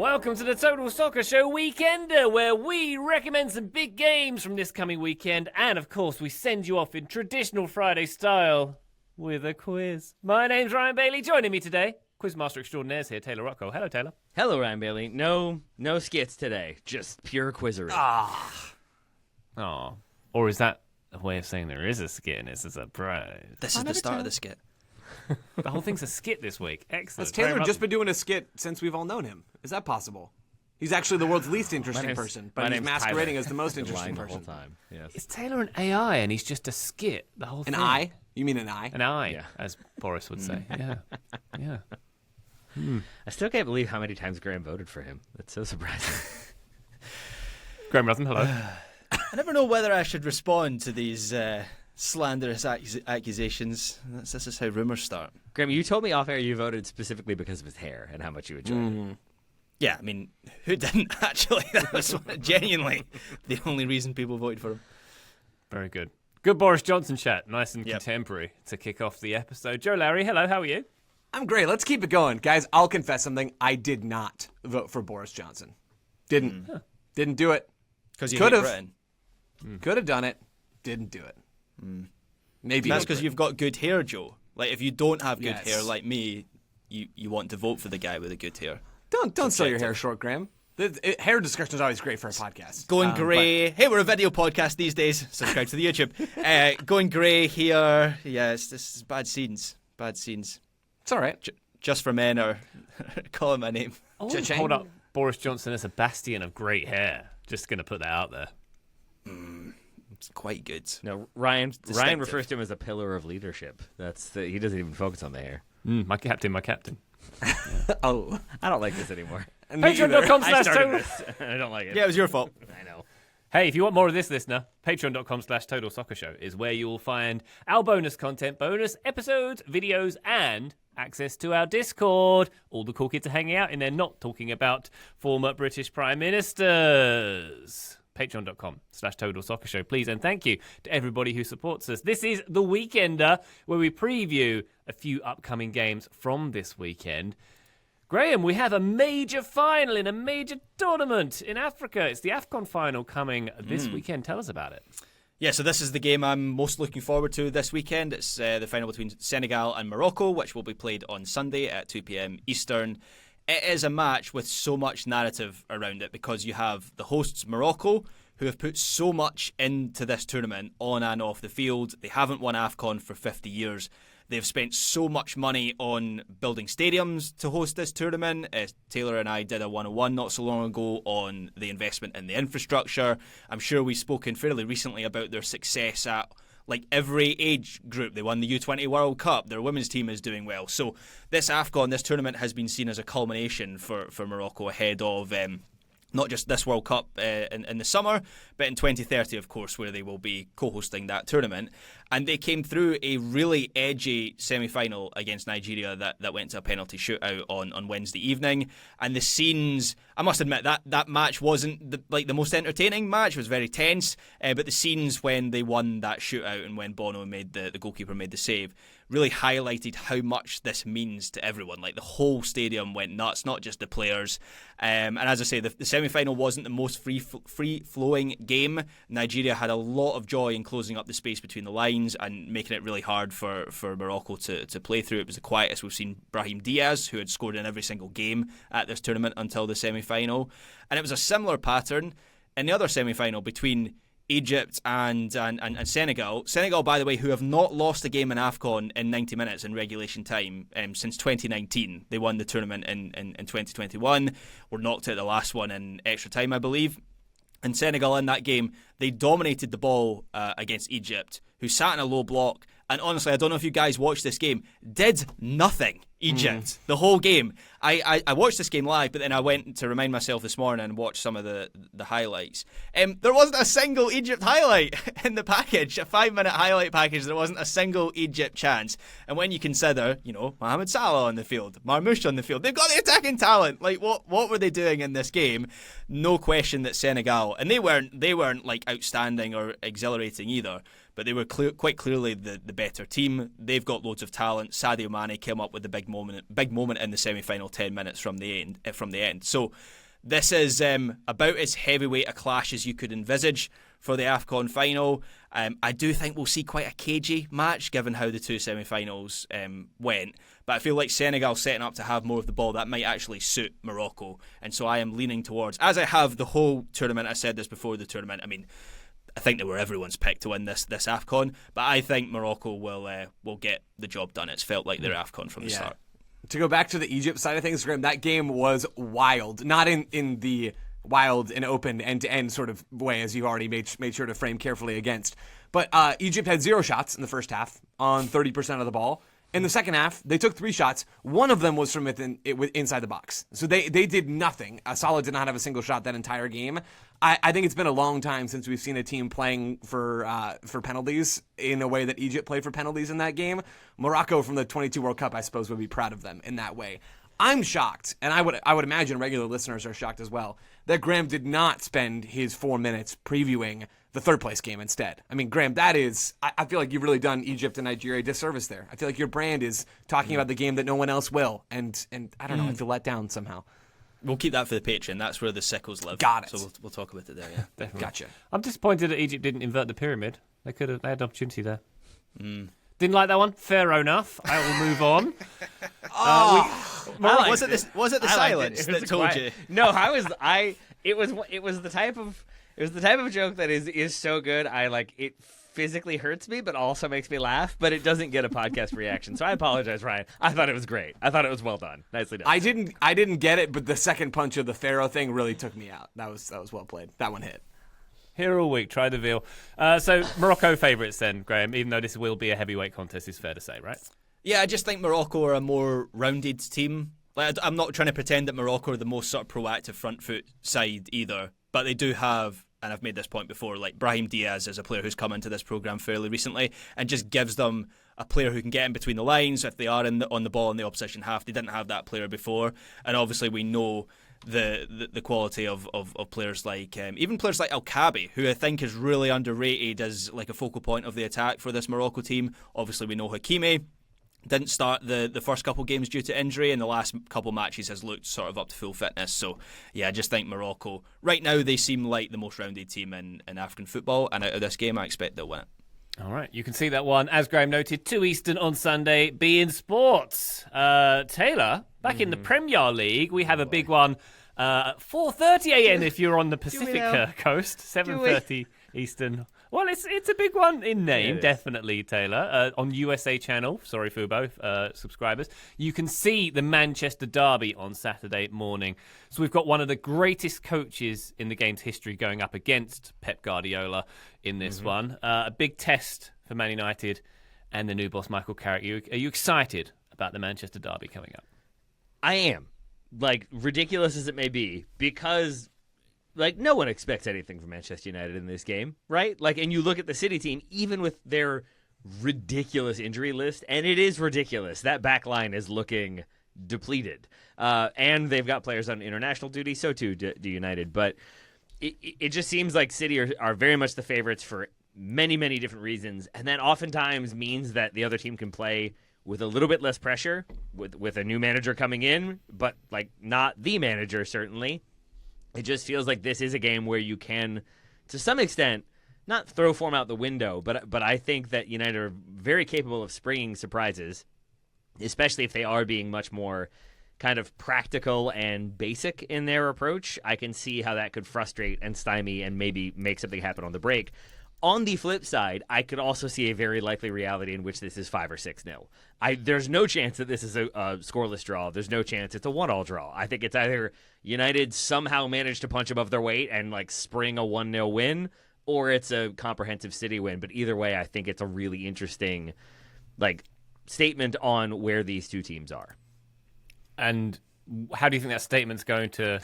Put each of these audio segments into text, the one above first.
Welcome to the Total Soccer Show Weekender, where we recommend some big games from this coming weekend, and of course we send you off in traditional Friday style with a quiz. My name's Ryan Bailey. Joining me today, Quizmaster Extraordinaire here, Taylor Rocco. Hello, Taylor. Hello, Ryan Bailey. No skits today, just pure quizzery. Oh, or is that a way of saying there is a skit and it's a surprise? This is the start of the skit. The whole thing's a skit this week. Excellent. Has Taylor just been doing a skit since we've all known him? Is that possible? He's actually the world's least interesting person, but he's masquerading as the most interesting person. The whole time. Yes. Is Taylor an AI and he's just a skit the whole thing? An eye? You mean an eye? An eye, Yeah. as Boris would say. Yeah. I still can't believe how many times Graham voted for him. That's so surprising. Graham Rutten, hello. I never know whether I should respond to these slanderous accusations. This is how rumours start. Graham, you told me off air you voted specifically because of his hair and how much you enjoyed it. Yeah, I mean, who didn't actually? That was genuinely the only reason people voted for him. Very good. Good Boris Johnson chat. Nice and contemporary to kick off the episode. Joe Larry, hello. How are you? I'm great. Let's keep it going. Guys, I'll confess something. I did not vote for Boris Johnson. Didn't do it. Because you Could hate have. Britain. Could have done it. Didn't do it. Maybe That's because you've got good hair, Joe. Like, if you don't have good Yes. hair like me, you want to vote for the guy with the good hair. Don't sell your hair short, Graham. Hair discussion is always great for a podcast. Going grey. Hey, we're a video podcast these days. Subscribe to the YouTube. Going grey here. Yeah, this is bad scenes. Bad scenes. It's all right. Just for men are calling my name. I wouldn't Cha-ching. hold up Boris Johnson as a bastion of great hair. Just going to put that out there. It's quite good. No, Ryan Distinctive. refers to him as a pillar of leadership. He doesn't even focus on the hair. My captain. Oh. I don't like this anymore. Patreon.com I slash started total. this, and I don't like it. Yeah, it was your fault. I know. Hey, if you want more of this, listener, patreon.com slash total soccer show is where you will find our bonus content, bonus episodes, videos, and access to our Discord. All the cool kids are hanging out in there, not talking about former British Prime Ministers. Patreon.com slash total soccer show, please. And thank you to everybody who supports us. This is The Weekender, where we preview a few upcoming games from this weekend. Graham, we have a major final in a major tournament in Africa. It's the AFCON final coming this weekend. Tell us about it. Yeah, so this is the game I'm most looking forward to this weekend. It's the final between Senegal and Morocco, which will be played on Sunday at 2 p.m. Eastern. It is a match with so much narrative around it because you have the hosts, Morocco, who have put so much into this tournament on and off the field. They haven't won AFCON for 50 years. They've spent so much money on building stadiums to host this tournament. Taylor and I did a 101 not so long ago on the investment in the infrastructure. I'm sure we've spoken fairly recently about their success at like every age group. They won the U20 World Cup. Their women's team is doing well. So this AFCON, this tournament has been seen as a culmination for Morocco ahead of not just this World Cup in the summer, but in 2030, of course, where they will be co-hosting that tournament. And they came through a really edgy semi-final against Nigeria that went to a penalty shootout on Wednesday evening. And the scenes, I must admit, that match wasn't the most entertaining match. It was very tense. But the scenes when they won that shootout and when Bono the goalkeeper made the save, really highlighted how much this means to everyone. Like, the whole stadium went nuts, not just the players. And as I say, the semi-final wasn't the most free-flowing game. Nigeria had a lot of joy in closing up the space between the lines and making it really hard for Morocco to play through. It was the quietest we've seen Brahim Diaz, who had scored in every single game at this tournament until the semi-final. And it was a similar pattern in the other semi-final between Egypt and Senegal. Senegal, by the way, who have not lost a game in AFCON in 90 minutes in regulation time since 2019. They won the tournament in 2021, were knocked out the last one in extra time, I believe. And Senegal in that game, they dominated the ball against Egypt, who sat in a low block. And honestly, I don't know if you guys watched this game, did nothing. Egypt, the whole game. I watched this game live, but then I went to remind myself this morning and watched some of the highlights. There wasn't a single Egypt highlight in the package, a 5-minute highlight package. There wasn't a single Egypt chance. And when you consider, Mohamed Salah on the field, Marmoush on the field, they've got the attacking talent. Like, what were they doing in this game? No question that Senegal, and they weren't like outstanding or exhilarating either, but but they were quite clearly the better team. They've got loads of talent. Sadio Mane came up with the big moment in the semi-final 10 minutes from the end. So this is about as heavyweight a clash as you could envisage for the AFCON final. I do think we'll see quite a cagey match given how the two semi-finals went. But I feel like Senegal setting up to have more of the ball, that might actually suit Morocco. And so I am leaning towards, as I have the whole tournament, I said this before the tournament, I mean, I think they were everyone's pick to win this AFCON. But I think Morocco will get the job done. It's felt like their AFCON from the start. To go back to the Egypt side of things, Graham, that game was wild. Not in the wild and open end-to-end sort of way, as you already made sure to frame carefully against. But Egypt had 0 shots in the first half on 30% of the ball. In the second half, they took 3 shots. One of them was from inside the box. So they did nothing. Salah did not have a single shot that entire game. I think it's been a long time since we've seen a team playing for penalties in a way that Egypt played for penalties in that game. Morocco from the 22 World Cup, I suppose, would be proud of them in that way. I'm shocked, and I would imagine regular listeners are shocked as well, that Graham did not spend his 4 minutes previewing the third place game instead. I mean, Graham, that is, I feel like you've really done Egypt and Nigeria a disservice there. I feel like your brand is talking about the game that no one else will, and I don't know, I feel let down somehow. We'll keep that for the Patreon. That's where the sickles live. Got it. So we'll talk about it there, yeah. Definitely. Gotcha. I'm disappointed that Egypt didn't invert the pyramid. They had an opportunity there. Didn't like that one. Fair enough. I will move on. Was it the silence that told you? No, it was the type of joke that is so good. It physically hurts me, but also makes me laugh. But it doesn't get a podcast reaction, so I apologize, Ryan. I thought it was great. I thought it was well done, nicely done. I didn't get it, but the second punch of the Pharaoh thing really took me out. That was well played. That one hit. Here all week, try the veal. So Morocco favourites then, Graham. Even though this will be a heavyweight contest, is fair to say, right? Yeah, I just think Morocco are a more rounded team. I'm not trying to pretend that Morocco are the most sort of proactive front foot side either, but they do have, and I've made this point before, like Brahim Diaz is a player who's come into this programme fairly recently and just gives them a player who can get in between the lines if they are on the ball in the opposition half. They didn't have that player before, and obviously we know the quality of players like even players like Al-Kabi, who I think is really underrated as like a focal point of the attack for this Morocco team. Obviously we know Hakimi didn't start the first couple games due to injury, and the last couple matches has looked sort of up to full fitness. So yeah, I just think Morocco right now, they seem like the most rounded team in African football, and out of this game I expect they'll win it. All right, you can see that one, as Graham noted, 2 Eastern on Sunday, be in sports. Taylor, back in the Premier League, we have a big one, 4:30 a.m. if you're on the Pacific coast, 7:30 Eastern. Well, it's a big one in name, definitely, Taylor. On USA Channel, sorry Fubo, subscribers, you can see the Manchester derby on Saturday morning. So we've got one of the greatest coaches in the game's history going up against Pep Guardiola in this one. A big test for Man United and the new boss, Michael Carrick. Are you excited about the Manchester derby coming up? I am. Ridiculous as it may be, because no one expects anything from Manchester United in this game, right? And you look at the City team, even with their ridiculous injury list, and it is ridiculous. That back line is looking depleted. And they've got players on international duty, so too do United. But it just seems like City are very much the favorites for many, many different reasons, and that oftentimes means that the other team can play with a little bit less pressure, with a new manager coming in, but not the manager, certainly. It just feels like this is a game where you can, to some extent, not throw form out the window, but I think that United are very capable of springing surprises, especially if they are being much more kind of practical and basic in their approach. I can see how that could frustrate and stymie and maybe make something happen on the break. On the flip side, I could also see a very likely reality in which this is 5 or 6-0. There's no chance that this is a scoreless draw. There's no chance it's a 1-1 draw. I think it's either United somehow managed to punch above their weight and spring a 1-0 win, or it's a comprehensive City win. But either way, I think it's a really interesting statement on where these two teams are. And how do you think that statement's going to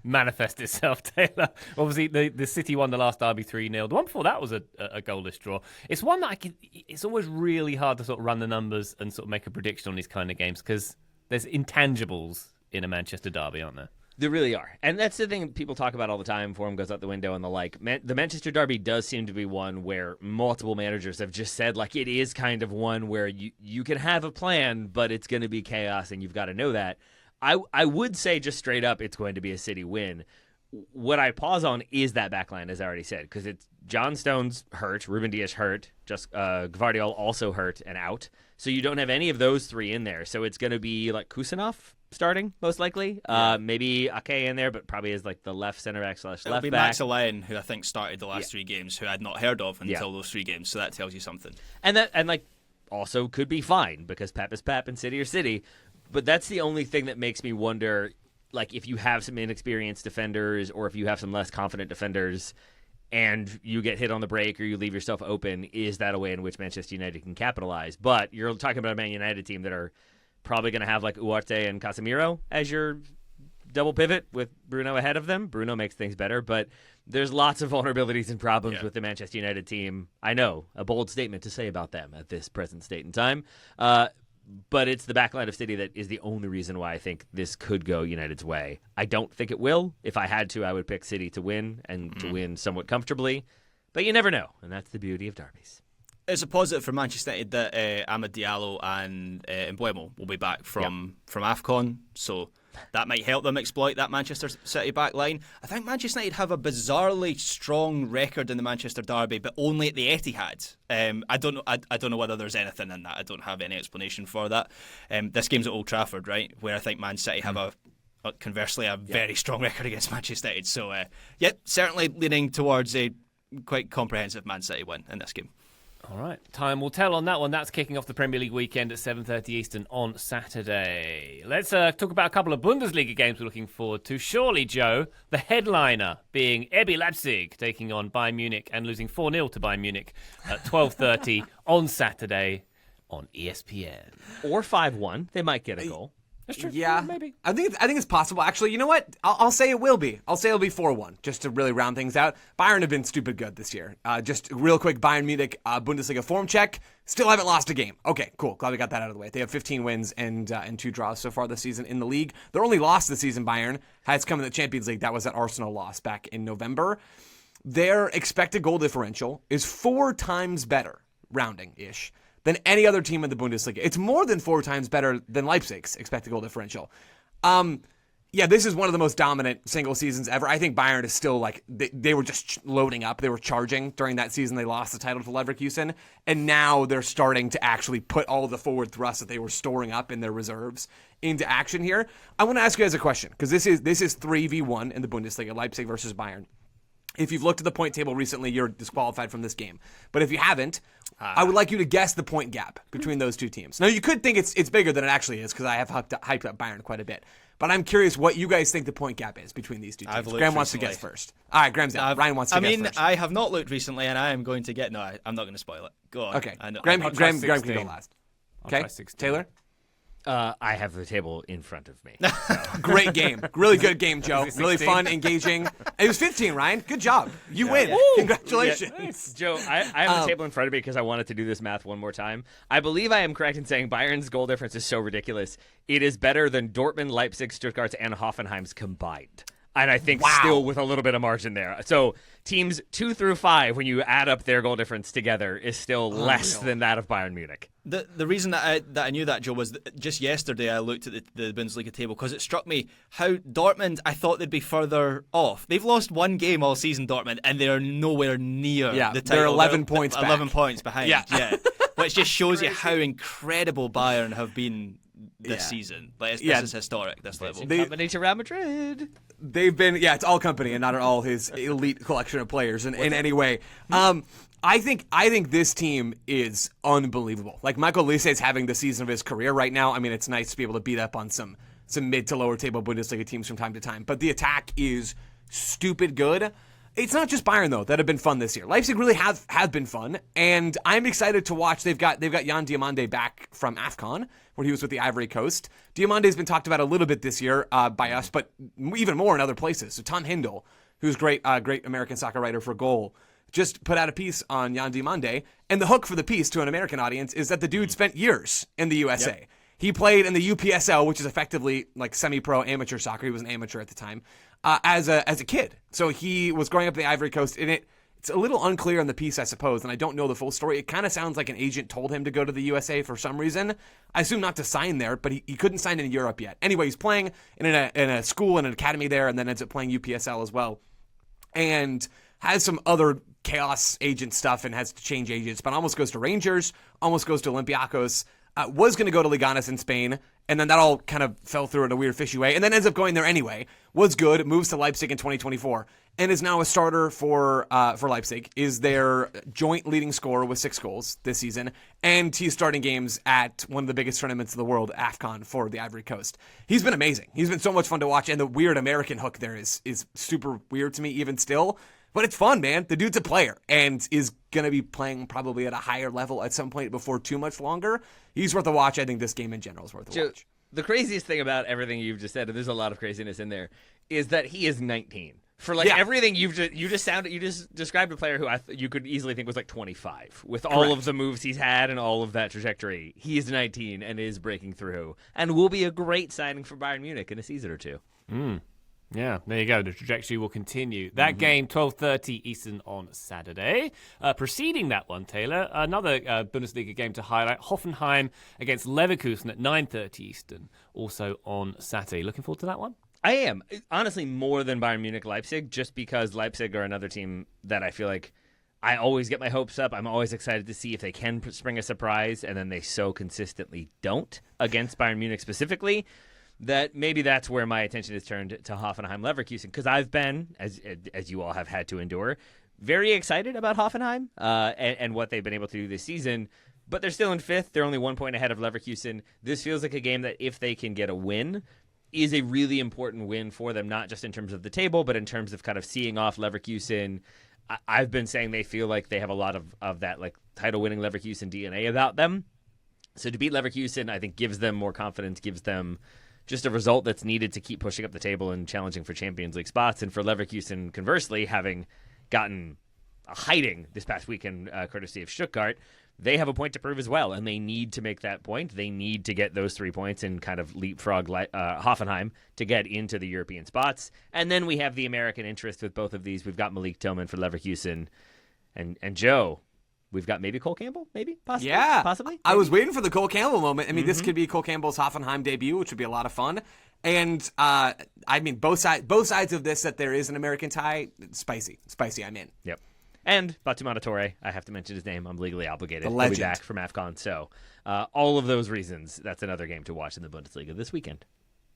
manifest itself, Taylor? Obviously, the City won the last derby 3-0. The one before that was a goalless draw. It's one that it's always really hard to sort of run the numbers and sort of make a prediction on these kind of games because there's intangibles in a Manchester derby, aren't there? They really are. And that's the thing people talk about all the time. Form goes out the window and the like. The Manchester Derby does seem to be one where multiple managers have just said, like, it is kind of one where you can have a plan, but it's going to be chaos, and you've got to know that. I would say just straight up it's going to be a City win. What I pause on is that backline, as I already said, because it's John Stones hurt, Ruben Dias hurt, just Gvardiol also hurt and out. So you don't have any of those three in there. So it's going to be like Kusanov starting, most likely. Maybe Ake in there, but probably as like the left center back / left It'll be back. Max Allen, who I think started the last 3 games, who I'd not heard of until those 3 games. So that tells you something. And like also could be fine because Pep is Pep and City are City. But that's the only thing that makes me wonder, like, if you have some inexperienced defenders or if you have some less confident defenders and you get hit on the break or you leave yourself open, is that a way in which Manchester United can capitalize? But you're talking about a Man United team that are probably going to have, like, Ugarte and Casemiro as your double pivot with Bruno ahead of them. Bruno makes things better, but there's lots of vulnerabilities and problems with the Manchester United team. I know, a bold statement to say about them at this present state and time. But it's the backline of City that is the only reason why I think this could go United's way. I don't think it will. If I had to, I would pick City to win and to win somewhat comfortably. But you never know, and that's the beauty of derbies. It's a positive for Manchester United that Amad Diallo and Mbeumo will be back from AFCON, so that might help them exploit that Manchester City back line. I think Manchester United have a bizarrely strong record in the Manchester Derby, but only at the Etihad. I don't know whether there's anything in that. I don't have any explanation for that. This game's at Old Trafford, right, where I think Man City have conversely a very strong record against Manchester United. So, certainly leaning towards a quite comprehensive Man City win in this game. All right, time will tell on that one. That's kicking off the Premier League weekend at 7:30 Eastern on Saturday. Let's talk about a couple of Bundesliga games we're looking forward to. Surely, Joe, the headliner being RB Leipzig taking on Bayern Munich and losing 4-0 to Bayern Munich at 12:30 on Saturday on ESPN. Or 5-1. They might get a goal. That's true. Yeah, maybe. I think it's possible. Actually, you know what? I'll say it will be. I'll say it'll be 4-1, just to really round things out. Bayern have been stupid good this year. Just real quick, Bayern Munich Bundesliga form check. Still haven't lost a game. Okay, cool. Glad we got that out of the way. They have 15 wins and 2 draws so far this season in the league. Their only loss this season, Bayern, has come in the Champions League. That was that Arsenal loss back in November. Their expected goal differential is 4 times better, rounding-ish, than any other team in the Bundesliga. It's more than 4 times better than Leipzig's expected goal differential. This is one of the most dominant single seasons ever. I think Bayern is still like, they were just loading up. They were charging during that season. They lost the title to Leverkusen, and now they're starting to actually put all the forward thrust that they were storing up in their reserves into action here. I want to ask you guys a question, because this is 3v1 in the Bundesliga, Leipzig versus Bayern. If you've looked at the point table recently, you're disqualified from this game. But if you haven't, I would like you to guess the point gap between those two teams. Now, you could think it's bigger than it actually is, because I have hyped up Bayern quite a bit. But I'm curious what you guys think the point gap is between these two teams. Graham wants to guess first. All right, Graham's down. Ryan wants to guess first. I have not looked recently, and I am going to get... No, I'm not going to spoil it. Go on. Okay, Graham can go last. Okay, Taylor? I have the table in front of me. Great game. Really good game, Joe. Really fun, engaging. It was 15, Ryan. Good job. You win. Woo! Congratulations. Yeah. Joe, I have the table in front of me because I wanted to do this math one more time. I believe I am correct in saying Bayern's goal difference is so ridiculous. It is better than Dortmund, Leipzig, Stuttgart, and Hoffenheim's combined. And I think still with a little bit of margin there. So teams 2 through 5, when you add up their goal difference together, is still less than that of Bayern Munich. The reason that I knew that, Joe, was that just yesterday I looked at the Bundesliga table because it struck me how Dortmund, I thought they'd be further off. They've lost 1 game all season, Dortmund, and they're nowhere near the title. They're 11 points back. 11 points behind, yeah. Which just shows you how incredible Bayern have been this season. Like, this is historic, this level. Company to Real Madrid. They've been, it's all company and not all his elite collection of players in any way. I think this team is unbelievable. Like, Michael Olise is having the season of his career right now. I mean, it's nice to be able to beat up on some mid to lower table Bundesliga teams from time to time, but the attack is stupid good. It's not just Bayern, though, that have been fun this year. Leipzig really have been fun, and I'm excited to watch. They've got Jan Diomande back from AFCON, where he was with the Ivory Coast. Diamande's been talked about a little bit this year by us, but even more in other places. So Tom Hindle, who's great American soccer writer for Goal, just put out a piece on Jan Diomande, and the hook for the piece to an American audience is that the dude spent years in the USA. Yep. He played in the UPSL, which is effectively like semi-pro amateur soccer. He was an amateur at the time, as a kid. So he was growing up in the Ivory Coast. And it's a little unclear in the piece, I suppose, and I don't know the full story. It kind of sounds like an agent told him to go to the USA for some reason. I assume not to sign there, but he couldn't sign in Europe yet. Anyway, he's playing in a school and an academy there, and then ends up playing UPSL as well. And has some other chaos agent stuff and has to change agents, but almost goes to Rangers, almost goes to Olympiacos, was going to go to Leganes in Spain, and then that all kind of fell through in a weird fishy way, and then ends up going there anyway. Was good, moves to Leipzig in 2024, and is now a starter for Leipzig, is their joint leading scorer with 6 goals this season, and he's starting games at one of the biggest tournaments of the world, AFCON, for the Ivory Coast. He's been amazing. He's been so much fun to watch, and the weird American hook there is super weird to me even still. But it's fun, man. The dude's a player and is going to be playing probably at a higher level at some point before too much longer. He's worth a watch. I think this game in general is worth a watch. The craziest thing about everything you've just said, and there's a lot of craziness in there, is that he is 19. For everything you just described a player who you could easily think was like 25 with all of the moves he's had and all of that trajectory. He is 19 and is breaking through and will be a great signing for Bayern Munich in a season or two. Yeah, there you go. The trajectory will continue. That game, 12:30 Eastern on Saturday. Preceding that one, Taylor, another Bundesliga game to highlight, Hoffenheim against Leverkusen at 9:30 Eastern, also on Saturday. Looking forward to that one? I am. Honestly, more than Bayern Munich Leipzig, just because Leipzig are another team that I feel like I always get my hopes up. I'm always excited to see if they can spring a surprise, and then they so consistently don't against Bayern Munich specifically. That maybe that's where my attention is turned to Hoffenheim Leverkusen, because I've been, as you all have had to endure, very excited about Hoffenheim and what they've been able to do this season. But they're still in 5th. They're only 1 point ahead of Leverkusen. This feels like a game that, if they can get a win, is a really important win for them, not just in terms of the table, but in terms of kind of seeing off Leverkusen. I've been saying they feel like they have a lot of that like title-winning Leverkusen DNA about them. So to beat Leverkusen, I think gives them more confidence, gives them just a result that's needed to keep pushing up the table and challenging for Champions League spots. And for Leverkusen, conversely, having gotten a hiding this past weekend courtesy of Stuttgart, they have a point to prove as well, and they need to make that point. They need to get those 3 points and kind of leapfrog Hoffenheim to get into the European spots. And then we have the American interest with both of these. We've got Malik Tillman for Leverkusen, and Joe, we've got maybe Cole Campbell, possibly. Yeah, possibly. I was waiting for the Cole Campbell moment. I mean, this could be Cole Campbell's Hoffenheim debut, which would be a lot of fun. And I mean, both sides of this, that there is an American tie, spicy. I'm in. Yep. And Batu Monatore, I have to mention his name. I'm legally obligated. The legend. He'll be back from AFCON. So all of those reasons, that's another game to watch in the Bundesliga this weekend.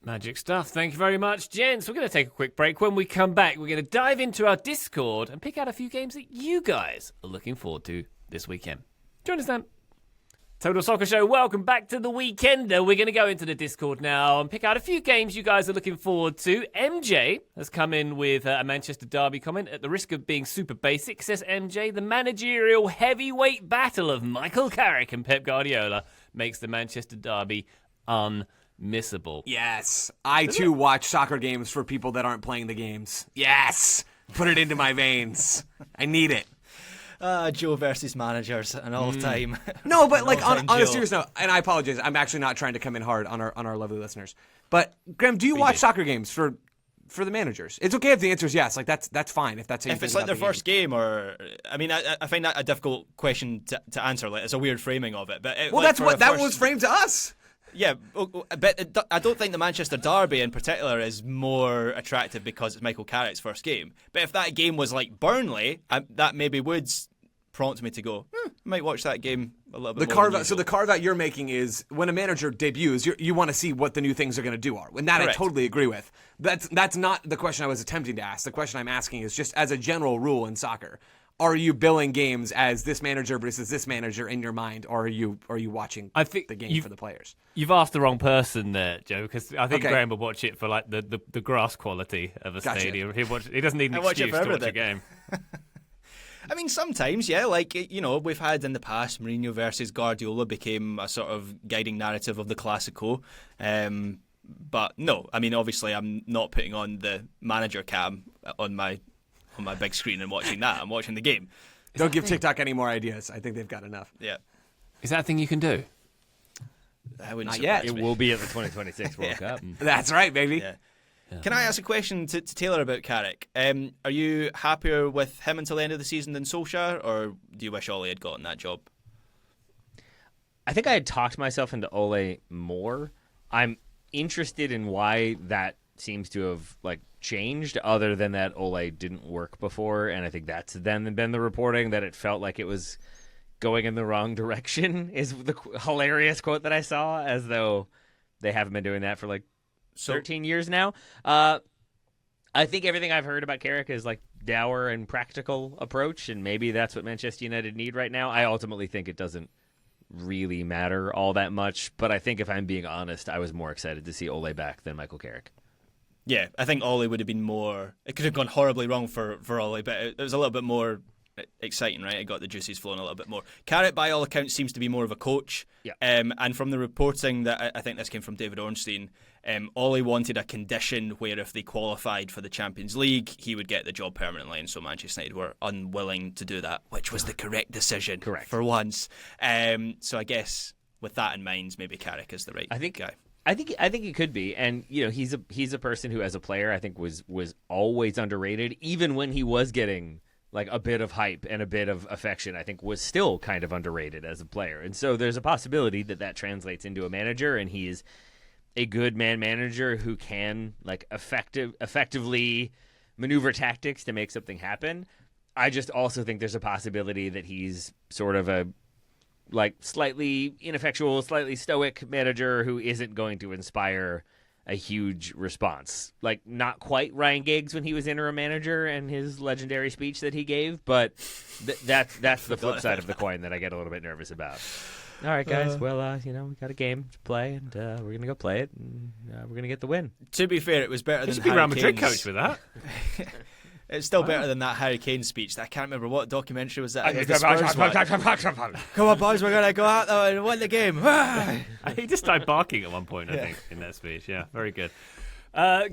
Magic stuff. Thank you very much, gents. We're going to take a quick break. When we come back, we're going to dive into our Discord and pick out a few games that you guys are looking forward to this weekend. Join us then. Total Soccer Show, welcome back to the Weekender. We're going to go into the Discord now and pick out a few games you guys are looking forward to. MJ has come in with a Manchester Derby comment. At the risk of being super basic, says MJ, the managerial heavyweight battle of Michael Carrick and Pep Guardiola makes the Manchester Derby unmissable. Yes. I, too, watch soccer games for people that aren't playing the games. Yes. Put it into my veins. I need it. Joe versus managers, an all-time. No, but like on a serious note, and I apologize, I'm actually not trying to come in hard on our lovely listeners. But Graham, do you watch soccer games for the managers? It's okay if the answer is yes. Like that's fine if that's how you if think it's like about their first game, or I mean, I find that a difficult question to answer. Like it's a weird framing of it. But well, like, that's what that was framed to us. Yeah, but I don't think the Manchester Derby in particular is more attractive because it's Michael Carrick's first game. But if that game was like Burnley, that maybe would prompt me to go, I might watch that game a little bit more. So the carve out you're making is when a manager debuts, you want to see what the new things are going to do are. And that Correct. I totally agree with. That's not the question I was attempting to ask. The question I'm asking is just as a general rule in soccer. Are you billing games as this manager versus this manager in your mind, or are you watching the game for the players? You've asked the wrong person there, Joe, because I think Graham will watch it for like the grass quality of a stadium. He doesn't need an excuse to watch a game. I mean, sometimes, yeah, like, you know, we've had in the past Mourinho versus Guardiola became a sort of guiding narrative of the Classico. But no, I mean, obviously I'm not putting on the manager cam on my big screen and watching that. I'm watching the game. Don't give TikTok any more ideas. I think they've got enough. Yeah. Is that a thing you can do? That wouldn't Not yet. surprise It me. will be at the 2026 World Cup. That's right, baby. Yeah. Can I ask a question to Taylor about Carrick? Are you happier with him until the end of the season than Solskjaer, or do you wish Ollie had gotten that job? I think I had talked myself into Ole more. I'm interested in why that seems to have changed, other than that Ole didn't work before, and I think that's then been the reporting that it felt like it was going in the wrong direction is the hilarious quote that I saw, as though they haven't been doing that for 13 years now. I think everything I've heard about Carrick is dour and practical approach, and maybe that's what Manchester United need right now. I ultimately think it doesn't really matter all that much, but I think if I'm being honest, I was more excited to see Ole back than Michael Carrick. Yeah, I think Ollie would have been more. It could have gone horribly wrong for Ollie, but it was a little bit more exciting, right? It got the juices flowing a little bit more. Carrick, by all accounts, seems to be more of a coach. Yeah. And from the reporting that I think this came from David Ornstein, Ollie wanted a condition where if they qualified for the Champions League, he would get the job permanently, and so Manchester United were unwilling to do that, which was the correct decision. Correct. For once. So I guess with that in mind, maybe Carrick is the right guy. I think he could be, and he's a person who, as a player, I think was always underrated, even when he was getting a bit of hype and a bit of affection. I think was still kind of underrated as a player, and so there's a possibility that translates into a manager, and he's a good manager who can effectively maneuver tactics to make something happen. I just also think there's a possibility that he's sort of a slightly ineffectual, slightly stoic manager who isn't going to inspire a huge response. Not quite Ryan Giggs when he was interim manager and his legendary speech that he gave, but that's the flip side of the coin that I get a little bit nervous about. All right, guys. We got a game to play, and we're gonna go play it, and we're gonna get the win. To be fair, it was better than should be Harry Real Madrid Kane's. coach with that. It's still better than that Harry Kane speech. I can't remember what documentary was that. I think it was the Spurs one. Come on, boys, we're going to go out there and win the game. He just started barking at one point, I think, in that speech. Yeah, very good.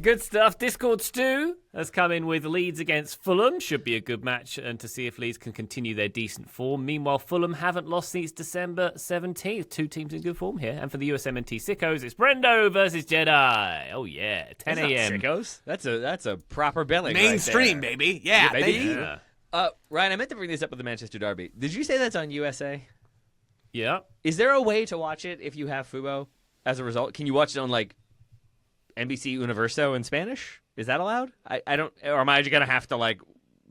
Good stuff. Discord Stu has come in with Leeds against Fulham. Should be a good match, and to see if Leeds can continue their decent form. Meanwhile, Fulham haven't lost since December 17th. Two teams in good form here. And for the USMNT Sickos, it's Brendo versus Jedi. Oh, yeah. 10 a.m. Sickos? That's a proper billing. Mainstream, right there. baby. Yeah, baby. thank you. Yeah. Ryan, I meant to bring this up with the Manchester Derby. Did you say that's on USA? Yeah. Is there a way to watch it if you have Fubo as a result? Can you watch it on NBC Universo in Spanish? Is that allowed? I don't, or am I just gonna have to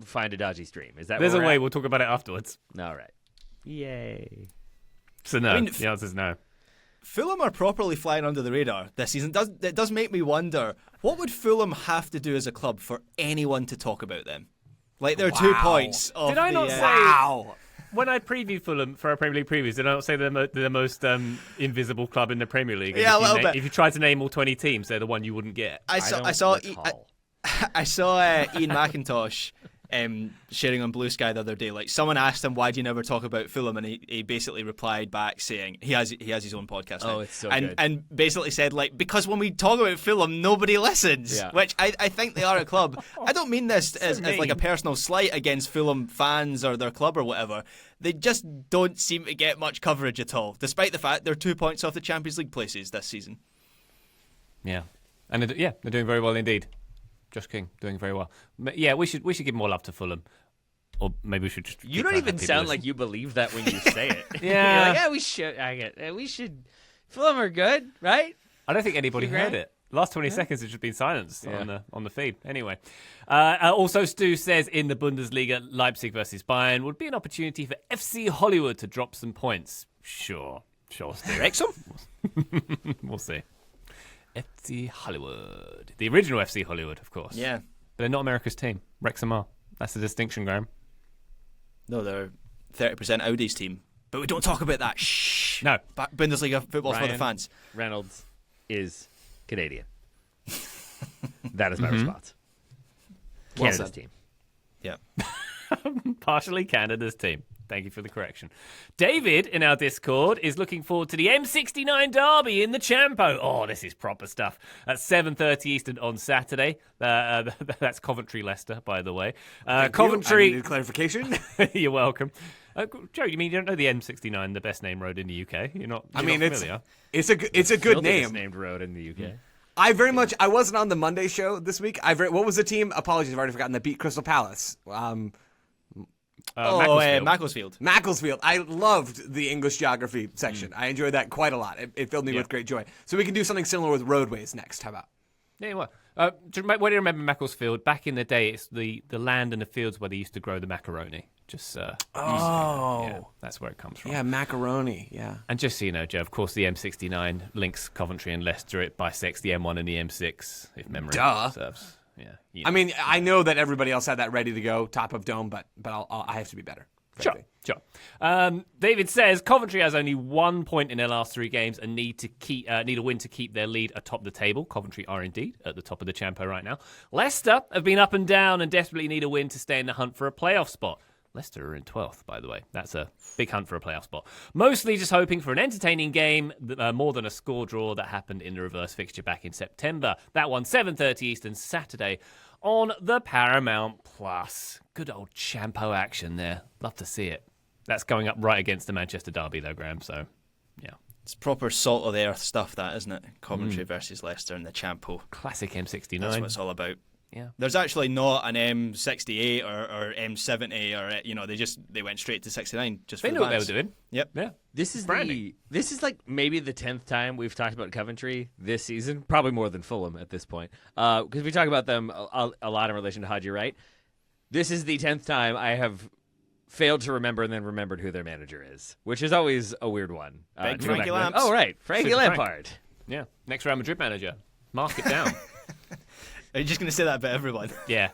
find a dodgy stream? Is that There's a where we're way. at? We'll talk about it afterwards. All right. Yay. So no. I mean, the answer's no. Fulham are properly flying under the radar this season. It does make me wonder, what would Fulham have to do as a club for anyone to talk about them? They're 2 points off. Did I not say? Wow. When I previewed Fulham for our Premier League previews, did I not say they're the most invisible club in the Premier League? Yeah, a little bit. If you tried to name all 20 teams, they're the one you wouldn't get. I saw Ian McIntosh sharing on Blue Sky the other day. Someone asked him, why do you never talk about Fulham? And he basically replied back saying he has his own podcast now. Oh, it's so and good. And basically said because when we talk about Fulham, nobody listens. Yeah. Which I think they are a club. I don't mean this as mean. a personal slight against Fulham fans or their club or whatever. They just don't seem to get much coverage at all, despite the fact they're 2 points off the Champions League places this season. Yeah, and they're doing very well indeed. Josh King doing very well. Yeah, we should give more love to Fulham, or maybe we should just. You don't even sound like you believe that when you say it. Yeah. You're we should. We should. Fulham are good, right? I don't think anybody You heard agree? it. Last 20 seconds has just been silenced on the feed. Anyway, also Stu says in the Bundesliga, Leipzig versus Bayern would be an opportunity for FC Hollywood to drop some points. Sure, Stu. Wrexham? We'll see. FC Hollywood, the original FC Hollywood, of course. Yeah. But they're not America's team. Wrexham are. That's the distinction, Graham. No, they're 30% Audi's team. But we don't talk about that. Shh. No. Bundesliga football's for the Ryan. fans. Reynolds is Canadian. That is my response. Well Canada's said. team. Yeah. Partially Canada's team. Thank you for the correction. David in our Discord is looking forward to the M69 derby in the Champo. Oh, this is proper stuff. At 7:30 Eastern on Saturday. That's Coventry Leicester, by the Thank way. you. I Coventry. needed clarification. You're welcome. Joe, you mean you don't know the M69, the best named road in the UK? You're not. I mean, not it's familiar? a good name. named road in the UK. I wasn't on the Monday show this week. What was the team? Apologies, I've already forgotten. That beat Crystal Palace. Macclesfield. Macclesfield. I loved the English geography section. I enjoyed that quite a lot. It filled me with great joy. So we can do something similar with roadways next. How about? Yeah, well, what do you remember Macclesfield? Back in the day, it's the land and the fields where they used to grow the macaroni. Just yeah, that's where it comes from. Yeah, macaroni. Yeah. And just so you know, Joe, of course, the M69 links Coventry and Leicester. It bisects the M1 and the M6, if memory serves. Yeah. You know. I mean, I know that everybody else had that ready to go, top of dome, but I have to be better. Frankly. Sure. David says Coventry has only 1 point in their last 3 games and need a win to keep their lead atop the table. Coventry are indeed at the top of the Champo right now. Leicester have been up and down and desperately need a win to stay in the hunt for a playoff spot. Leicester are in 12th, by the way. That's a big hunt for a playoff spot. Mostly just hoping for an entertaining game, more than a score draw that happened in the reverse fixture back in September. That one, 7:30 Eastern, Saturday on the Paramount Plus. Good old Champo action there. Love to see it. That's going up right against the Manchester derby, though, Graham, so yeah. It's proper salt of the earth stuff, that, isn't it? Coventry versus Leicester in the Champo. Classic M69. That's what it's all about. Yeah. There's actually not an M68 or M70 or they went straight to 69 just They for knew the what they were fans. doing. Yep. Yeah. This is Branding. this is like maybe the 10th time we've talked about Coventry this season. Probably more than Fulham at this point, because we talk about them a lot in relation to Haji Wright. This is the 10th time I have failed to remember and then remembered who their manager is, which is always a weird one. Big to Frankie remember. Lamps. Oh, right. Frankie Super Frank. Lampard. Yeah. Next Real Madrid manager. Mark it down. Are you just going to say that about everyone? Yeah.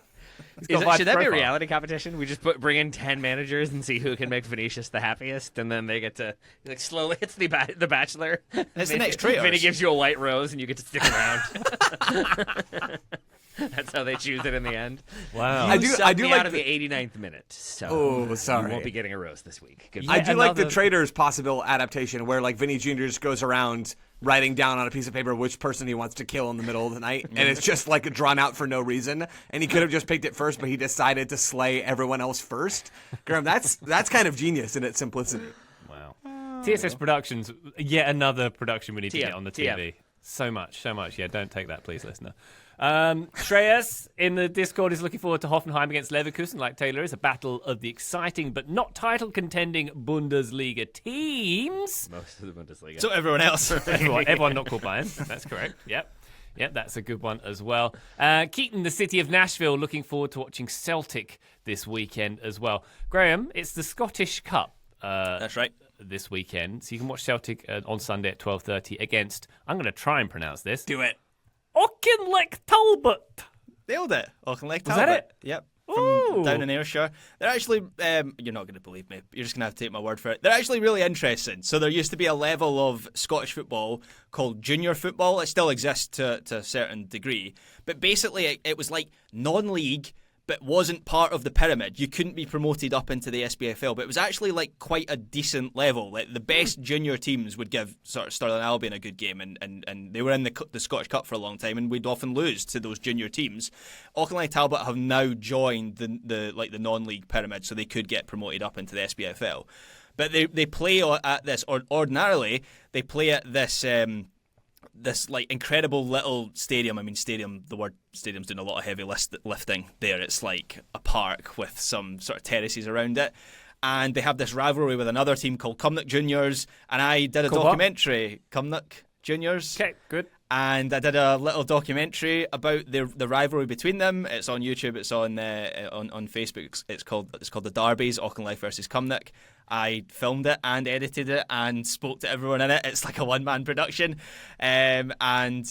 Should that be a reality competition? We just bring in 10 managers and see who can make Vinicius the happiest, and then they get to slowly. It's the Bachelor. It's the next Traitors. Vinny gives you a white rose, and you get to stick around. That's how they choose it in the end. Wow. You I do subbed me like out of the 89th minute. So sorry. You won't be getting a rose this week. Good I do like the another- Traitors possible adaptation where like Vinny Jr. just goes around writing down on a piece of paper which person he wants to kill in the middle of the night, and it's just like drawn out for no reason. And he could have just picked it first, but he decided to slay everyone else first. Graham, that's kind of genius in its simplicity. Wow. TSS Productions, yet another production we need to TM, get on the TM. TV. So much. Yeah, don't take that, please, listener. Shreyas in the Discord is looking forward to Hoffenheim against Leverkusen, like Taylor is. A battle of the exciting but not title-contending Bundesliga teams. Most of the Bundesliga. So everyone else. Everyone not called Bayern. That's correct. Yep, that's a good one as well. Keaton, the city of Nashville, looking forward to watching Celtic this weekend as well. Graham, it's the Scottish Cup. That's right. This weekend, so you can watch Celtic on Sunday at 12:30 against. I'm going to try and pronounce this. Do it. Auchinleck Talbot. Nailed it. Auchinleck Was Talbot. that it? Yep. Ooh. From down in Ayrshire. They're actually, you're not going to believe me. You're just going to have to take my word for it. They're actually really interesting. So there used to be a level of Scottish football called junior football. It still exists to a certain degree. But basically, it was like non-league, but wasn't part of the pyramid. You couldn't be promoted up into the SPFL, but it was actually like quite a decent level. Like the best junior teams would give sort of Stirling Albion a good game, and they were in the Scottish Cup for a long time, and we'd often lose to those junior teams. Auchinleck Talbot have now joined the non-league pyramid, so they could get promoted up into the SPFL. But they play at this, or ordinarily they play at this. This like incredible little stadium. I mean, the word stadium's doing a lot of heavy lifting there. It's like a park with some sort of terraces around it. And they have this rivalry with another team called Cumnock Juniors. And I did a documentary, Cumnock Juniors. Okay, good. And I did a little documentary about the rivalry between them. It's on YouTube. It's on Facebook. It's called The Derbies, Auchinleck versus Cumnock. I filmed it and edited it and spoke to everyone in it. It's like a one-man production, and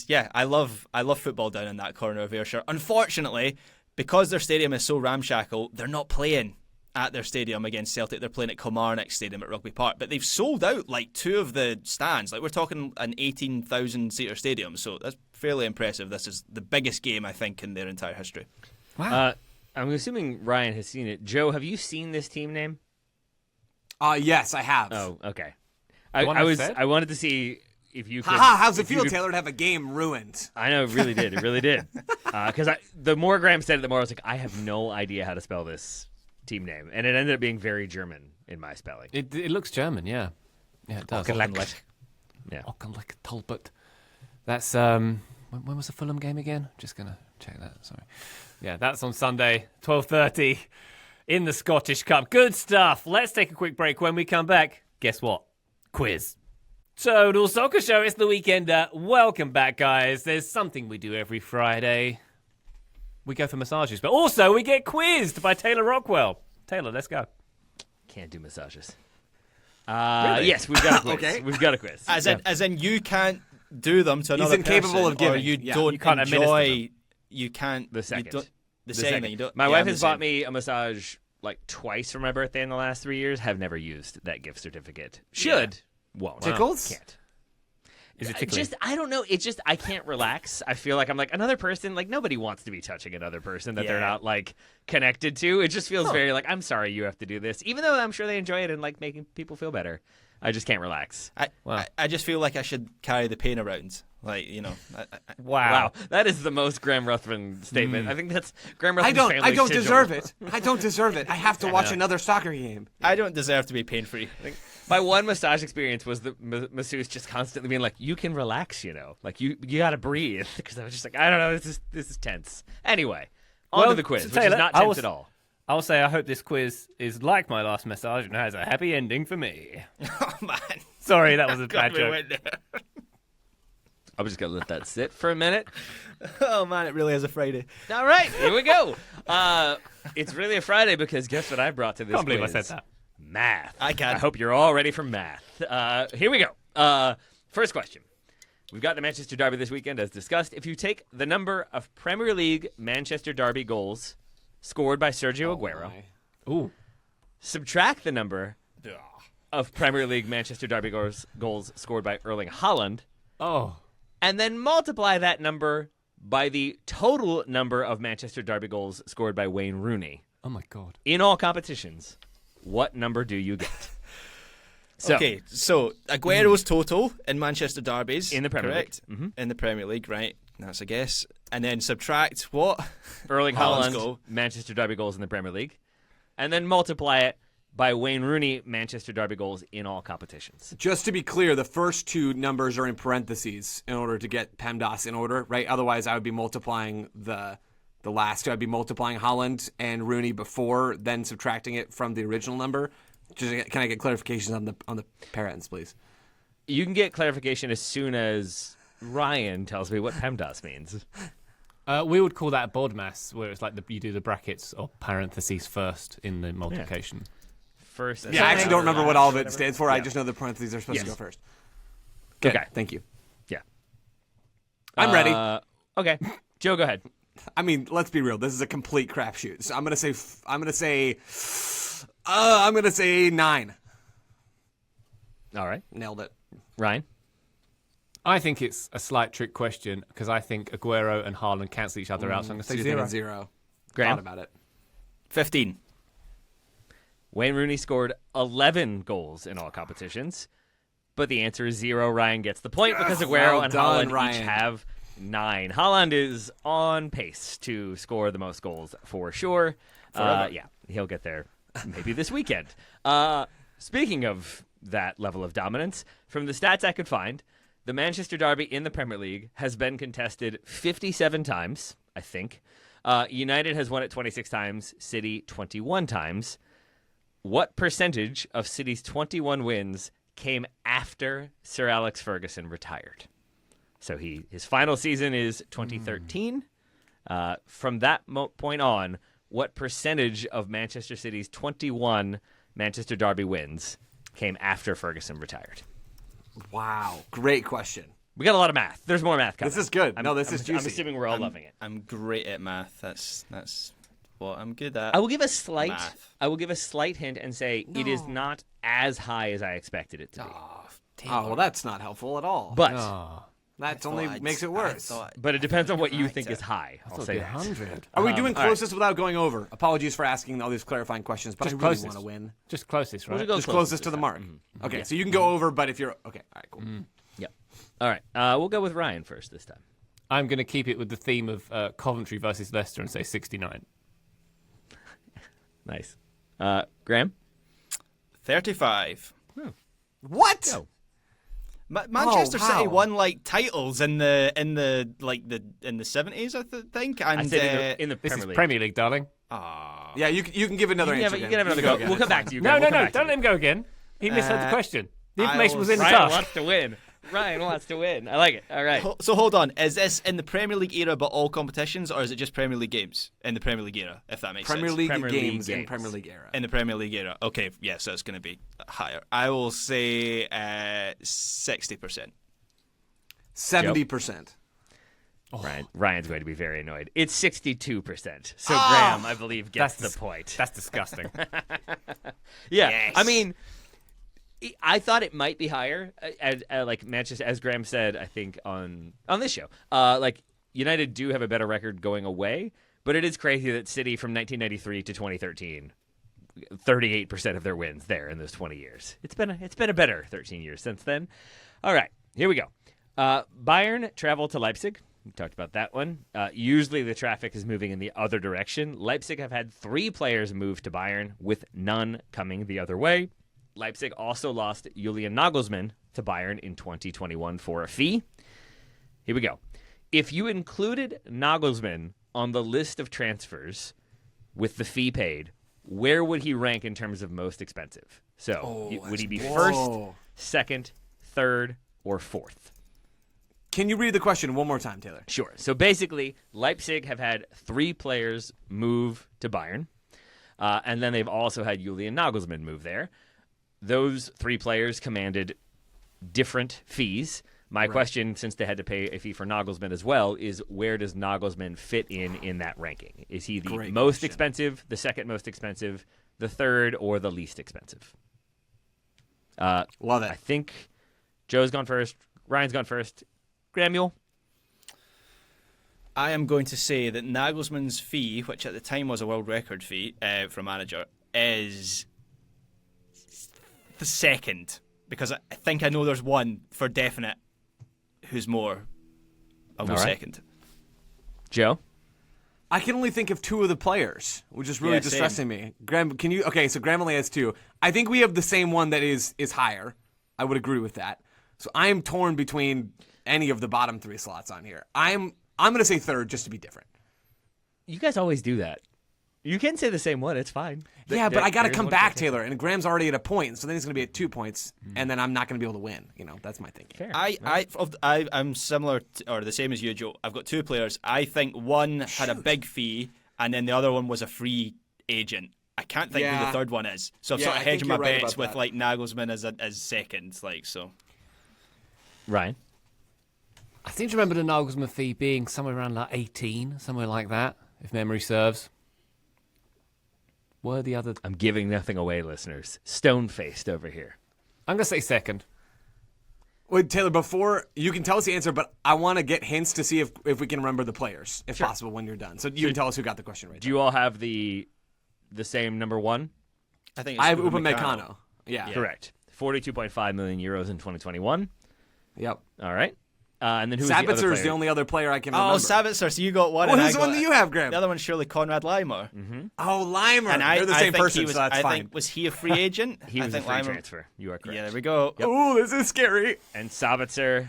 yeah, I love football down in that corner of Ayrshire. Unfortunately, because their stadium is so ramshackle, they're not playing at their stadium against Celtic. They're playing at Kilmarnock Stadium at Rugby Park, but they've sold out like 2 of the stands. Like we're talking an 18,000 seater stadium, so that's fairly impressive. This is the biggest game I think in their entire history. Wow. I'm assuming Ryan has seen it. Joe, have you seen this team name? Yes, I have. Oh, okay. The one I said? I wanted to see if you could. How's it if you feel, could- Taylor, to have a game ruined? I know, it really did. It really did. Because the more Graham said it, the more I was like, I have no idea how to spell this team name, and it ended up being very German. in my spelling. It looks German, yeah. Yeah, it does. Ockenleck. Yeah. Ockenleck Talbot. That's when was the Fulham game again? Just gonna check that. Sorry. Yeah, that's on Sunday, 12:30 in the Scottish Cup. Good stuff. Let's take a quick break. When we come back, guess what? Quiz. Total Soccer Show. It's the Weekender. Welcome back, guys. There's something we do every Friday. We go for massages, but also we get quizzed by Taylor Rockwell. Taylor, let's go. Can't do massages. Really? Yes, we've got a quiz. Okay. We've got a quiz. As in you can't do them to another incapable person, of giving. or you Yeah. don't You can't administer enjoy. You can't. The second. You don't, the The second. second. You don't, My yeah, wife I'm the has bought same. me a massage like twice for my birthday in the last 3 years. Have never used that gift certificate. Should. Won't. Tickles? Can't. Is it tickling? I don't know. It's just I can't relax. I feel like I'm like another person. Like nobody wants to be touching another person that they're Yeah. not like connected to. It just feels very like I'm sorry you have to do this, even though I'm sure they enjoy it and like making people feel better. I just can't relax. I just feel like I should carry the pain around. Like, you know. Wow, that is the most Graham Ruthven statement. I think that's Graham Ruthven's family I don't sigil. deserve it. I don't deserve it. I have to watch another soccer game. I don't deserve to be pain free. My one massage experience was the masseuse just constantly being like, "You can relax, you know, like you got to breathe." Because I was just like, I don't know, this is tense. Anyway, on to the quiz, so which Taylor, is not I tense was- at all. I'll say I hope this quiz is like my last massage and has a happy ending for me. Oh, man. Sorry, that was a bad God, we joke. went there. I'm just gonna let that sit for a minute. Oh, man, it really is a Friday. All right, here we go. It's really a Friday because guess what I brought to this Can't believe I quiz? said that. Math. I can. I hope you're all ready for math. Here we go. First question. We've got the Manchester Derby this weekend, as discussed. If you take the number of Premier League Manchester Derby goals scored by Sergio Aguero, Ooh. subtract the number of Premier League Manchester Derby goals scored by Erling Haaland, Oh. and then multiply that number by the total number of Manchester Derby goals scored by Wayne Rooney Oh, my God. in all competitions, what number do you get? So, Okay, so Aguero's total in Manchester derbies. In the Premier correct? League. Mhm. In the Premier League, right. That's a guess. And then subtract what? Erling Haaland's Haaland, goal. Manchester Derby goals in the Premier League, and then multiply it by Wayne Rooney, Manchester Derby goals in all competitions. Just to be clear, the first two numbers are in parentheses in order to get PEMDAS in order, right? Otherwise, I would be multiplying the last two. I'd be multiplying Haaland and Rooney before, then subtracting it from the original number. Can I get clarifications on the parents, please? You can get clarification as soon as Ryan tells me what PEMDAS means. We would call that BODMAS, where it's like you do the brackets or parentheses first in the multiplication. First, Yeah, I actually don't remember what all of it stands for. I just know the parentheses are supposed to Yes. go first. Okay. Thank you. Yeah. I'm ready. Okay. Joe, go ahead. I mean, let's be real. This is a complete crapshoot. So I'm gonna say 9. All right. Nailed it. Ryan? I think it's a slight trick question because I think Aguero and Haaland cancel each other out, so I'm going to So say you 0. think 0. Graham? Thought about it. 15. Wayne Rooney scored 11 goals in all competitions, but the answer is 0. Ryan gets the point because Aguero Well and done, Haaland each Ryan. have 9. Haaland is on pace to score the most goals for sure. Yeah, he'll get there maybe this weekend. Speaking of that level of dominance, from the stats I could find, the Manchester Derby in the Premier League has been contested 57 times, I think. United has won it 26 times, City 21 times. What percentage of City's 21 wins came after Sir Alex Ferguson retired? So his final season is 2013. From that point on, what percentage of Manchester City's 21 Manchester Derby wins came after Ferguson retired? Wow. Great question. We got a lot of math. There's more math coming. This is good. This is I'm juicy. assuming we're all loving it. I'm great at math. That's what I'm good at. I will give a slight. Math. I will give a slight hint and say it is not as high as I expected it to be. Oh, well, that's not helpful at all. But That only makes it worse. but it depends on what you think is high. I'll say that. 100. Are we doing all right. closest without going over? Apologies for asking all these clarifying questions, but Just I really closest. want to win. Just closest, right? We'll go Just closest to the mark. Okay, so you can go over, but if you're... Okay, all right, cool. Yep. All right. We'll go with Ryan first this time. I'm going to keep it with the theme of Coventry versus Leicester and say 69. Nice. Graham? 35. What? Go. Manchester how? City won like titles in the 70s, I think. And I said in the This Premier is League. Premier League, darling. Yeah, you can give another You answer. can have another again. go. We'll come back to you. No, Graham. no, We'll come no. back to Don't you. let him go again. He misheard the question. The information was in the Ryan task. wants to win. Ryan wants to win. I like it. All right. So hold on, is this in the Premier League era but all competitions, or is it just Premier League games in the Premier League era, if that makes Premier sense? League Premier League games in games. Premier League era. In the Premier League era. Okay, yeah, so it's going to be higher. I will say 60%. 70%. Ryan's going to be very annoyed. It's 62%. So Graham, I believe, gets the point. That's disgusting. Yeah. Yes. I mean, I thought it might be higher. Like Manchester, as Graham said, I think on this show, like United do have a better record going away, but it is crazy that City from 1993 to 2013, 38% of their wins there in those 20 years. It's been a better 13 years since then. All right, here we go. Bayern travel to Leipzig. We talked about that one. Usually the traffic is moving in the other direction. Leipzig have had 3 players move to Bayern, with none coming the other way. Leipzig also lost Julian Nagelsmann to Bayern in 2021 for a fee. Here we go. If you included Nagelsmann on the list of transfers with the fee paid, where would he rank in terms of most expensive? So would he be first, second, third, or fourth? Can you read the question one more time, Taylor? Sure. So basically, Leipzig have had 3 players move to Bayern, and then they've also had Julian Nagelsmann move there. Those 3 players commanded different fees. My question, since they had to pay a fee for Nagelsmann as well, is where does Nagelsmann fit in that ranking? Is he the Great most question. expensive, the second most expensive, the third, or the least expensive? Love it. I think Joe's gone first. Ryan's gone first. Gramuel? I am going to say that Nagelsmann's fee, which at the time was a world record fee for a manager, is the second. Because I think I know there's one for definite who's more. I'll go All right. second. Joe? I can only think of 2 of the players, which is really Yeah, distressing me. Graham, can you? Okay, so Graham only has 2. I think we have the same one that is higher. I would agree with that. So I am torn between any of the bottom 3 slots on here. I'm going to say third just to be different. You guys always do that. You can say the same one. It's fine. Yeah, but I got to There's come one back, difference. Taylor. And Graham's already at a point, so then he's going to be at 2 points, and then I'm not going to be able to win. That's my thinking. Fair. I'm similar or the same as you, Joe. I've got 2 players. I think one had a big fee, and then the other one was a free agent. I can't think who Yeah. the third one is. So I'm Yeah, sort I of think hedging my you're right bets about with that. like Nagelsmann as second. Like so. Ryan? I seem to remember the Nagelsmann fee being somewhere around like 18, somewhere like that, if memory serves. Were the other... I'm giving nothing away, listeners. Stone-faced over here. I'm going to say second. Wait, Taylor, before you can tell us the answer, but I want to get hints to see if we can remember the players, if possible, when you're done. So you can tell us who got the question right. Do you all have the same number one? I think it's I have Upamecano. Upamecano. Yeah. Correct. 42.5 million euros in 2021. Yep. All right. And then who was the other Sabitzer is player? the only other player I can remember. Oh, Savitzer. So you got one. Well, and who's I the one got- that you have, Graham? The other one's surely Conrad Limer. Oh, Limer. And They're the same think person, he was, so that's I fine. think, was he a free agent? He I was a think free Limer. transfer. You are correct. Yeah, there we go. Ooh, this is scary. And Sabitzer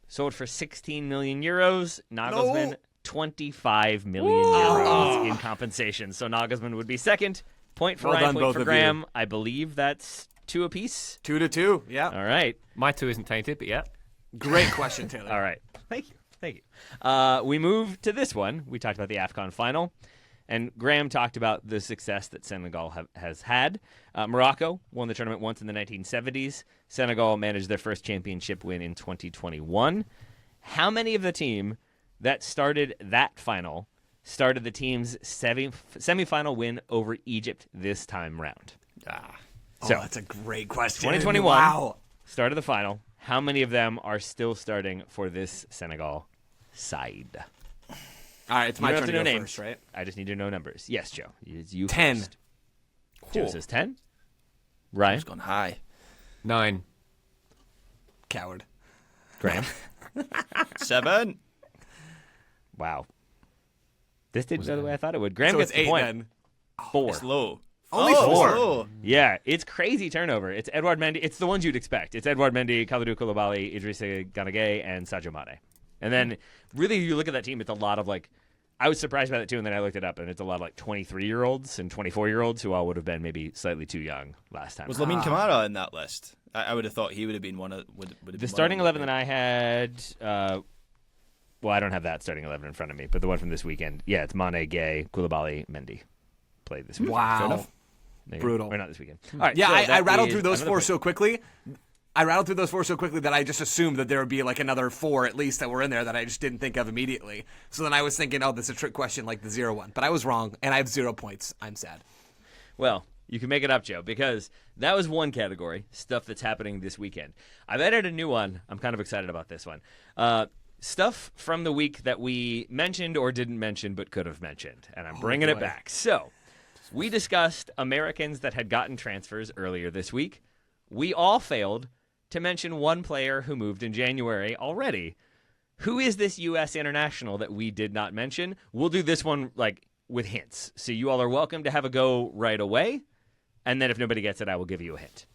sold for 16 million euros. Nagelsmann, 25 million euros in compensation. So Nagelsmann would be second. Point for Well Ryan, done, point both for of Graham. you. I believe that's 2 apiece. 2-2. Yeah. All right. My 2 isn't tainted, but yeah. Great question, Taylor. All right. Thank you. Thank you. We move to this one. We talked about the AFCON final. And Graham talked about the success that Senegal has had. Morocco won the tournament once in the 1970s. Senegal managed their first championship win in 2021. How many of the team that started that final started the team's semifinal win over Egypt this time round? Oh, So, that's a great question. 2021. Wow. Start of the final. How many of them are still starting for this Senegal side? All right, it's my You don't turn to have go to know names. first, right? I just need to know numbers. Yes, Joe. It's you 10. first. Joe says 10. Ryan? It's gone high. 9. Coward. Graham? 7. Wow. This didn't go the way I thought it would. Graham So gets it's the 8 point. then. 4. It's low. Only 4. Oh. Yeah, it's crazy turnover. It's Edouard Mendy. It's the ones you'd expect. It's Edouard Mendy, Kalidou Koulibaly, Idrissa Ganagay, and Sadio Mane. And then, really, you look at that team, it's a lot of, like, I was surprised by that, too, and then I looked it up, and it's a lot of, like, 23-year-olds and 24-year-olds who all would have been maybe slightly too young last time. Was Lamine Camara in that list? I would have thought he would have been one of... The starting 11 that I had... well, I don't have that starting 11 in front of me, but the one from this weekend, yeah, it's Mane, Gay, Koulibaly, Mendy played this weekend. Wow. Fair enough. Brutal. Or not this weekend. All right, Yeah, so I rattled is through those another 4 point. so quickly. That I just assumed that there would be like another 4 at least that were in there that I just didn't think of immediately. So then I was thinking, oh, this is a trick question like the 0 one. But I was wrong, and I have 0 points. I'm sad. Well, you can make it up, Joe, because that was one category, stuff that's happening this weekend. I've added a new one. I'm kind of excited about this one. Stuff from the week that we mentioned or didn't mention but could have mentioned, and I'm bringing it back. So, we discussed Americans that had gotten transfers earlier this week. We all failed to mention one player who moved in January already. Who is this U.S. international that we did not mention? We'll do this one like with hints. So you all are welcome to have a go right away. And then if nobody gets it, I will give you a hint.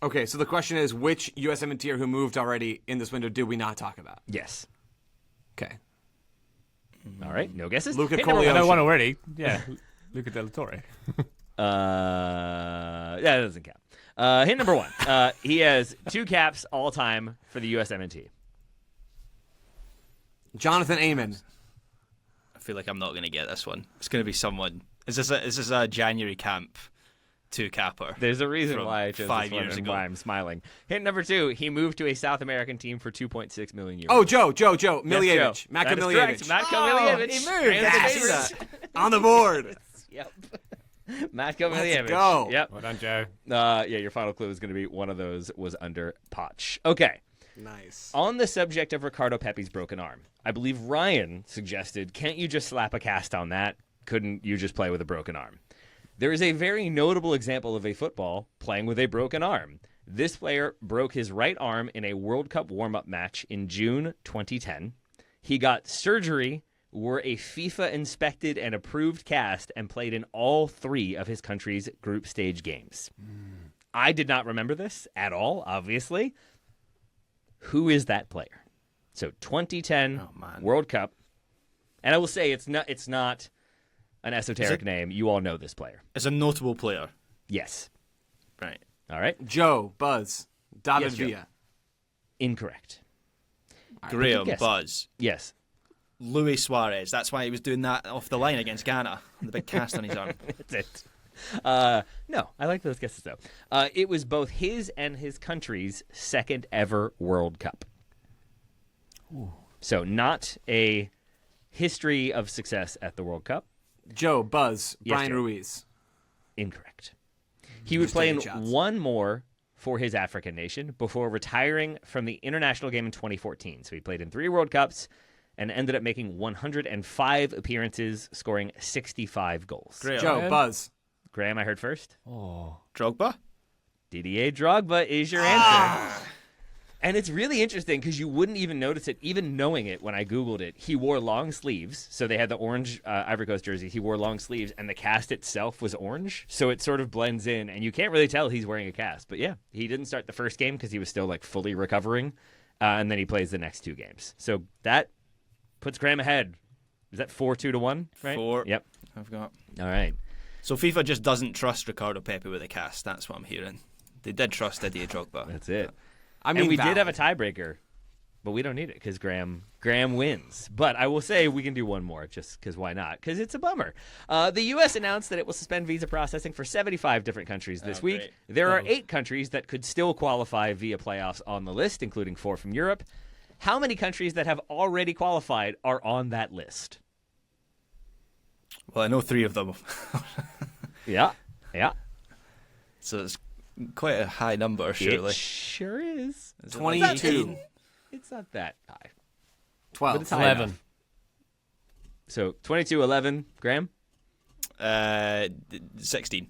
Okay, so the question is, which USMNTer who moved already in this window did we not talk about? Yes. Okay. All right. No guesses? Luca Hint number I one. know one already. Yeah, Luca Del Torre. Yeah, that doesn't count. Hint number one. He has 2 caps all time for the USMNT. Jonathan Amon. I feel like I'm not going to get this one. It's going to be someone. Is this a January camp 2-capper? There's a reason From why I chose 5 this one years and ago. why I'm smiling. Hint number 2. He moved to a South American team for 2.6 million euros. Oh, Joe. Miljevic. Yes, Joe. Matko That is Miljevic. correct. Matko Miljevic. he moved. Rams Yeah, favorites. see that. On the board. Yep. Matko Miljevic. go. Yep. Well done, Joe. Yeah, your final clue is going to be one of those was under Poch. Okay. Nice. On the subject of Ricardo Pepi's broken arm, I believe Ryan suggested, can't you just slap a cast on that? Couldn't you just play with a broken arm? There is a very notable example of a football playing with a broken arm. This player broke his right arm in a World Cup warm-up match in June 2010. He got surgery, wore a FIFA-inspected and approved cast, and played in all 3 of his country's group stage games. I did not remember this at all, obviously. Who is that player? So 2010 World Cup. And I will say it's not an esoteric name. You all know this player. It's a notable player. Yes. Right. All right. Joe, Buzz, David Yes, Joe. Villa. Incorrect. Graham, guess. Buzz. Yes. Luis Suarez. That's why he was doing that off the line against Ghana. The big cast on his arm. That's it. No, I like those guesses, though. It was both his and his country's second ever World Cup. Ooh. So not a history of success at the World Cup. Joe, Buzz, Yes, Brian Joe. Ruiz. Incorrect. He would play in taking shots. one more for his African nation before retiring from the international game in 2014. So he played in 3 World Cups and ended up making 105 appearances, scoring 65 goals. Graham. Joe, Buzz. Graham, I heard first. Drogba? Didier Drogba is your answer. And it's really interesting because you wouldn't even notice it, even knowing it when I Googled it. He wore long sleeves. So they had the orange Ivory Coast jersey. He wore long sleeves, and the cast itself was orange. So it sort of blends in, and you can't really tell he's wearing a cast. But yeah, he didn't start the first game because he was still like fully recovering. And then he plays the next 2 games. So that puts Graham ahead. Is that 4-2 to 1? Right? 4. Yep. I've got. All right. So FIFA just doesn't trust Ricardo Pepi with a cast. That's what I'm hearing. They did trust Didier Drogba. That's it. I mean, And we did valid. have a tiebreaker, but we don't need it because Graham wins. But I will say we can do one more just because why not? Because it's a bummer. The U.S. announced that it will suspend visa processing for 75 different countries this week. great. There are 8 countries that could still qualify via playoffs on the list, including 4 from Europe. How many countries that have already qualified are on that list? Well, I know 3 of them. Yeah. So it's quite a high number, surely. It sure is. 22. It's not that high. 12. But it's high 11. enough. So 22-11, Graham? 16.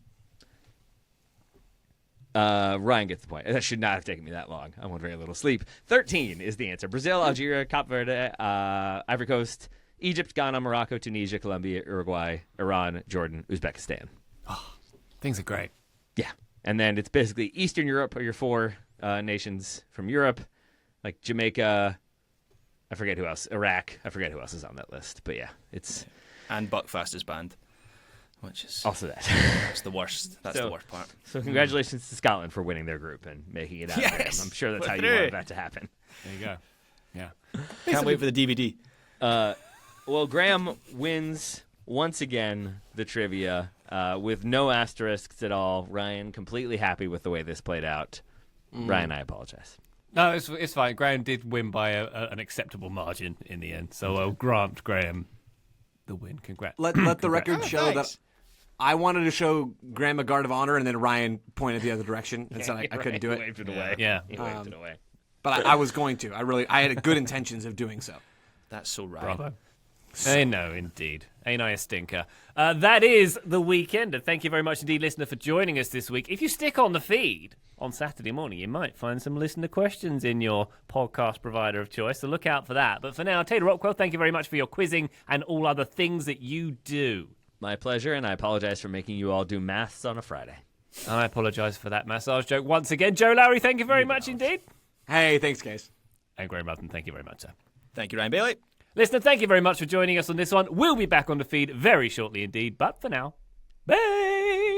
Ryan gets the point. That should not have taken me that long. I'm on very little sleep. 13 is the answer. Brazil, Algeria, Cape Verde, Ivory Coast, Egypt, Ghana, Morocco, Tunisia, Colombia, Uruguay, Iran, Jordan, Uzbekistan. Things are great. Yeah. And then it's basically Eastern Europe are your 4 nations from Europe, like Jamaica, I forget who else, Iraq, I forget who else is on that list. But yeah, it's... And Buckfast is banned, which is Also that. that's the worst. That's the worst part. So congratulations to Scotland for winning their group and making it out. Yes! I'm sure that's how you Through. want that to happen. There you go. Yeah. Can't wait for the DVD. Well, Graham wins once again the trivia with no asterisks at all. Ryan, completely happy with the way this played out. Ryan, I apologize. No, it's fine. Graham did win by an acceptable margin in the end, so I'll grant Graham the win. Congrats. Let the record show thanks. that I wanted to show Graham a guard of honor, and then Ryan pointed the other direction and said I couldn't do it. Waved it away. Yeah. He waved it away. But I was going to. I had good intentions of doing so. That's so right. Bravo. I know, indeed. Ain't I a stinker? That is The Weekender. Thank you very much indeed, listener, for joining us this week. If you stick on the feed on Saturday morning, you might find some listener questions in your podcast provider of choice, so look out for that. But for now, Taylor Rockwell, thank you very much for your quizzing and all other things that you do. My pleasure, and I apologize for making you all do maths on a Friday. I apologise for that massage joke once again. Joe Lowry, thank you very much indeed. Hey, thanks, guys. And Graham Rutten, thank you very much, sir. Thank you, Ryan Bailey. Listener, thank you very much for joining us on this one. We'll be back on the feed very shortly indeed, but for now, bye!